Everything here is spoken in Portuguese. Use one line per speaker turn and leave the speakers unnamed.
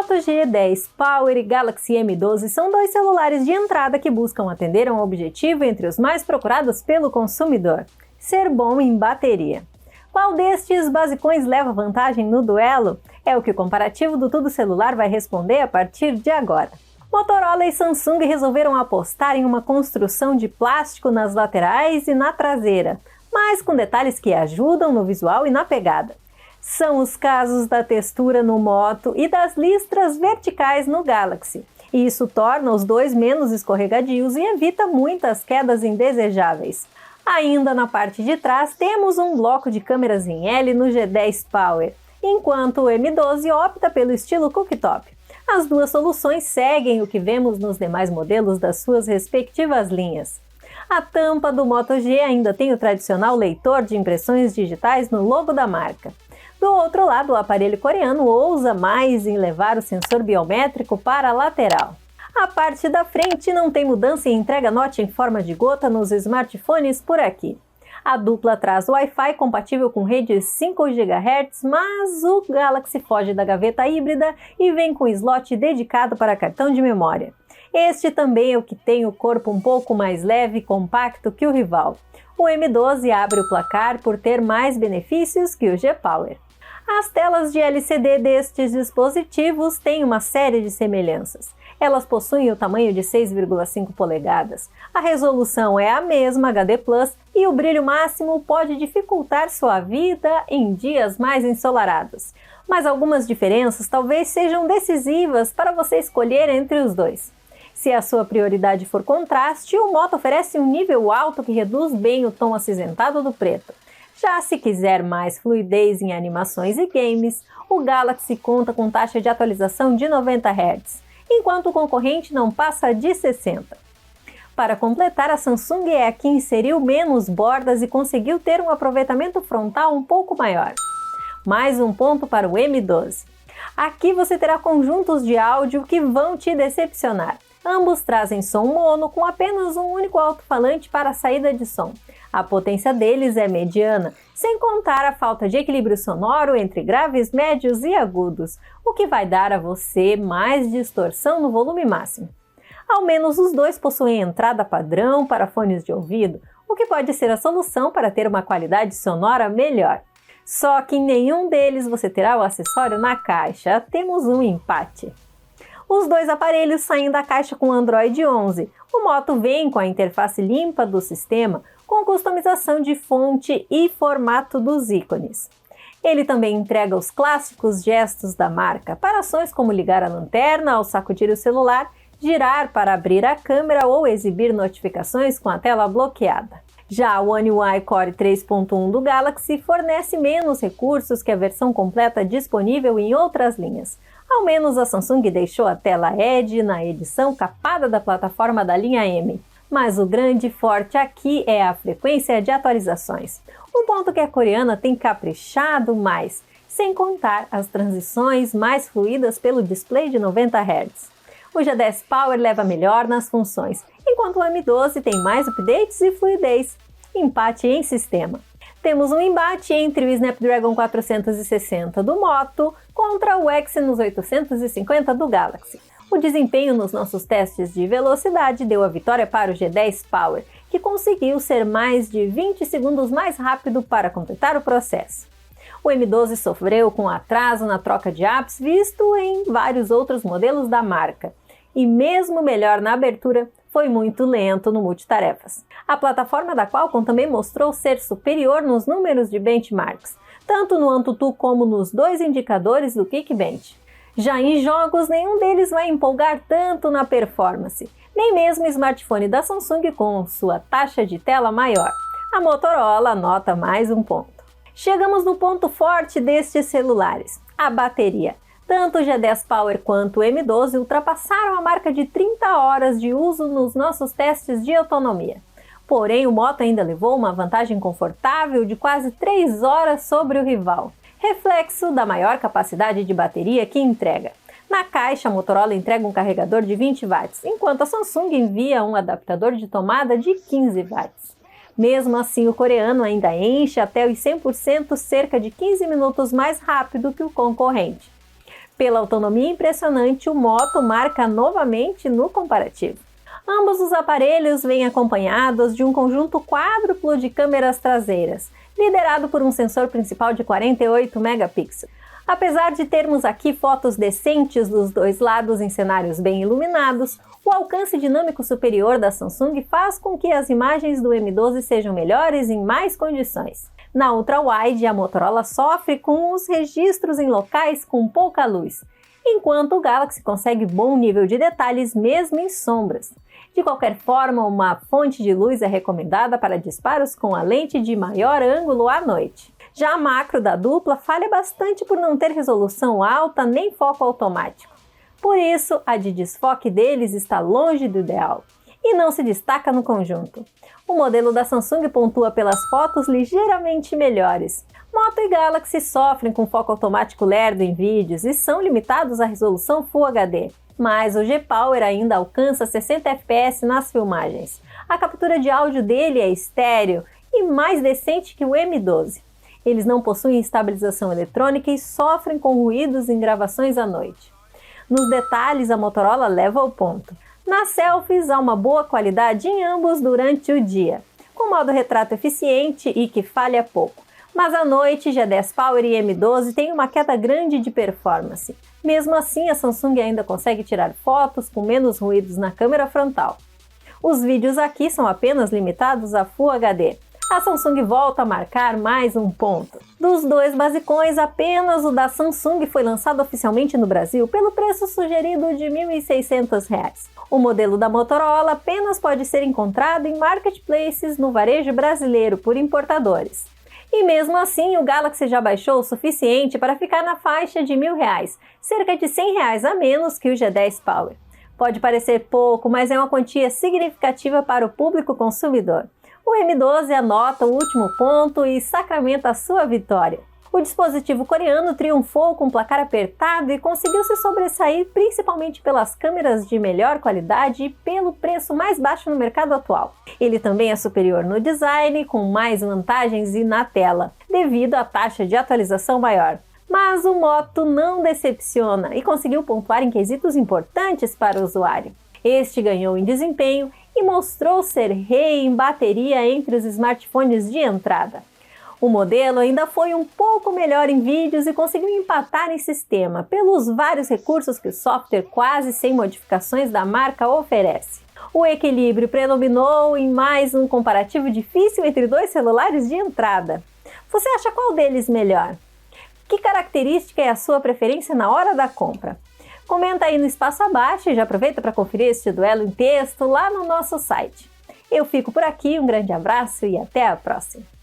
Moto G10 Power e Galaxy M12 são dois celulares de entrada que buscam atender a um objetivo entre os mais procurados pelo consumidor: ser bom em bateria. Qual destes basicões leva vantagem no duelo? É o que o comparativo do Tudo Celular vai responder a partir de agora. Motorola e Samsung resolveram apostar em uma construção de plástico nas laterais e na traseira, mas com detalhes que ajudam no visual e na pegada. São os casos da textura no Moto e das listras verticais no Galaxy. E isso torna os dois menos escorregadios e evita muitas quedas indesejáveis. Ainda na parte de trás temos um bloco de câmeras em L no G10 Power, enquanto o M12 opta pelo estilo cooktop. As duas soluções seguem o que vemos nos demais modelos das suas respectivas linhas. A tampa do Moto G ainda tem o tradicional leitor de impressões digitais no logo da marca. Do outro lado, o aparelho coreano ousa mais em levar o sensor biométrico para a lateral. A parte da frente não tem mudança e entrega Note em forma de gota nos smartphones por aqui. A dupla traz Wi-Fi compatível com rede 5 GHz, mas o Galaxy foge da gaveta híbrida e vem com slot dedicado para cartão de memória. Este também é o que tem o corpo um pouco mais leve e compacto que o rival. O M12 abre o placar por ter mais benefícios que o G-Power. As telas de LCD destes dispositivos têm uma série de semelhanças. Elas possuem o tamanho de 6,5 polegadas, a resolução é a mesma HD+, e o brilho máximo pode dificultar sua vida em dias mais ensolarados. Mas algumas diferenças talvez sejam decisivas para você escolher entre os dois. Se a sua prioridade for contraste, o Moto oferece um nível alto que reduz bem o tom acinzentado do preto. Já se quiser mais fluidez em animações e games, o Galaxy conta com taxa de atualização de 90 Hz, enquanto o concorrente não passa de 60. Para completar, a Samsung é a que inseriu menos bordas e conseguiu ter um aproveitamento frontal um pouco maior. Mais um ponto para o M12. Aqui você terá conjuntos de áudio que vão te decepcionar. Ambos trazem som mono com apenas um único alto-falante para a saída de som. A potência deles é mediana, sem contar a falta de equilíbrio sonoro entre graves, médios e agudos, o que vai dar a você mais distorção no volume máximo. Ao menos os dois possuem entrada padrão para fones de ouvido, o que pode ser a solução para ter uma qualidade sonora melhor. Só que em nenhum deles você terá o acessório na caixa, temos um empate. Os dois aparelhos saem da caixa com Android 11. O Moto vem com a interface limpa do sistema, com customização de fonte e formato dos ícones. Ele também entrega os clássicos gestos da marca para ações como ligar a lanterna ao sacudir o celular, girar para abrir a câmera ou exibir notificações com a tela bloqueada. Já o One UI Core 3.1 do Galaxy fornece menos recursos que a versão completa disponível em outras linhas. Ao menos a Samsung deixou a tela Edge na edição capada da plataforma da linha M. Mas o grande forte aqui é a frequência de atualizações. Um ponto que a coreana tem caprichado mais, sem contar as transições mais fluídas pelo display de 90 Hz. O G10 Power leva melhor nas funções, enquanto o M12 tem mais updates e fluidez. Empate em sistema. Temos um embate entre o Snapdragon 460 do Moto contra o Exynos 850 do Galaxy. O desempenho nos nossos testes de velocidade deu a vitória para o G10 Power, que conseguiu ser mais de 20 segundos mais rápido para completar o processo. O M12 sofreu com atraso na troca de apps visto em vários outros modelos da marca, e mesmo melhor na abertura, foi muito lento no multitarefas. A plataforma da Qualcomm também mostrou ser superior nos números de benchmarks, tanto no AnTuTu como nos dois indicadores do Geekbench. Já em jogos, nenhum deles vai empolgar tanto na performance, nem mesmo o smartphone da Samsung com sua taxa de tela maior. A Motorola anota mais um ponto. Chegamos no ponto forte destes celulares, a bateria. Tanto o G10 Power quanto o M12 ultrapassaram a marca de 30 horas de uso nos nossos testes de autonomia. Porém, o Moto ainda levou uma vantagem confortável de quase 3 horas sobre o rival, reflexo da maior capacidade de bateria que entrega. Na caixa, a Motorola entrega um carregador de 20 watts, enquanto a Samsung envia um adaptador de tomada de 15 watts. Mesmo assim, o coreano ainda enche até os 100% cerca de 15 minutos mais rápido que o concorrente. Pela autonomia impressionante, o Moto marca novamente no comparativo. Ambos os aparelhos vêm acompanhados de um conjunto quádruplo de câmeras traseiras, liderado por um sensor principal de 48 megapixels. Apesar de termos aqui fotos decentes dos dois lados em cenários bem iluminados, o alcance dinâmico superior da Samsung faz com que as imagens do M12 sejam melhores em mais condições. Na ultra-wide, a Motorola sofre com os registros em locais com pouca luz, enquanto o Galaxy consegue bom nível de detalhes mesmo em sombras. De qualquer forma, uma fonte de luz é recomendada para disparos com a lente de maior ângulo à noite. Já a macro da dupla falha bastante por não ter resolução alta nem foco automático. Por isso, a de desfoque deles está longe do ideal e não se destaca no conjunto. O modelo da Samsung pontua pelas fotos ligeiramente melhores. Moto e Galaxy sofrem com foco automático lerdo em vídeos e são limitados à resolução Full HD. Mas o G-Power ainda alcança 60 fps nas filmagens. A captura de áudio dele é estéreo e mais decente que o M12. Eles não possuem estabilização eletrônica e sofrem com ruídos em gravações à noite. Nos detalhes, a Motorola leva ao ponto. Nas selfies, há uma boa qualidade em ambos durante o dia, com modo retrato eficiente e que falha pouco. Mas à noite, G10 Power e M12 têm uma queda grande de performance. Mesmo assim, a Samsung ainda consegue tirar fotos com menos ruídos na câmera frontal. Os vídeos aqui são apenas limitados a Full HD. A Samsung volta a marcar mais um ponto. Dos dois basicões, apenas o da Samsung foi lançado oficialmente no Brasil pelo preço sugerido de R$ 1.600. O modelo da Motorola apenas pode ser encontrado em marketplaces no varejo brasileiro por importadores. E mesmo assim, o Galaxy já baixou o suficiente para ficar na faixa de R$ 1.000, cerca de R$ 100 a menos que o G10 Power. Pode parecer pouco, mas é uma quantia significativa para o público consumidor. O M12 anota o último ponto e sacramenta a sua vitória. O dispositivo coreano triunfou com placar apertado e conseguiu se sobressair principalmente pelas câmeras de melhor qualidade e pelo preço mais baixo no mercado atual. Ele também é superior no design, com mais vantagens e na tela, devido à taxa de atualização maior. Mas o Moto não decepciona e conseguiu pontuar em quesitos importantes para o usuário. Este ganhou em desempenho e mostrou ser rei em bateria entre os smartphones de entrada. O modelo ainda foi um pouco melhor em vídeos e conseguiu empatar em sistema, pelos vários recursos que o software quase sem modificações da marca oferece. O equilíbrio predominou em mais um comparativo difícil entre dois celulares de entrada. Você acha qual deles melhor? Que característica é a sua preferência na hora da compra? Comenta aí no espaço abaixo e já aproveita para conferir este duelo em texto lá no nosso site. Eu fico por aqui, um grande abraço e até a próxima!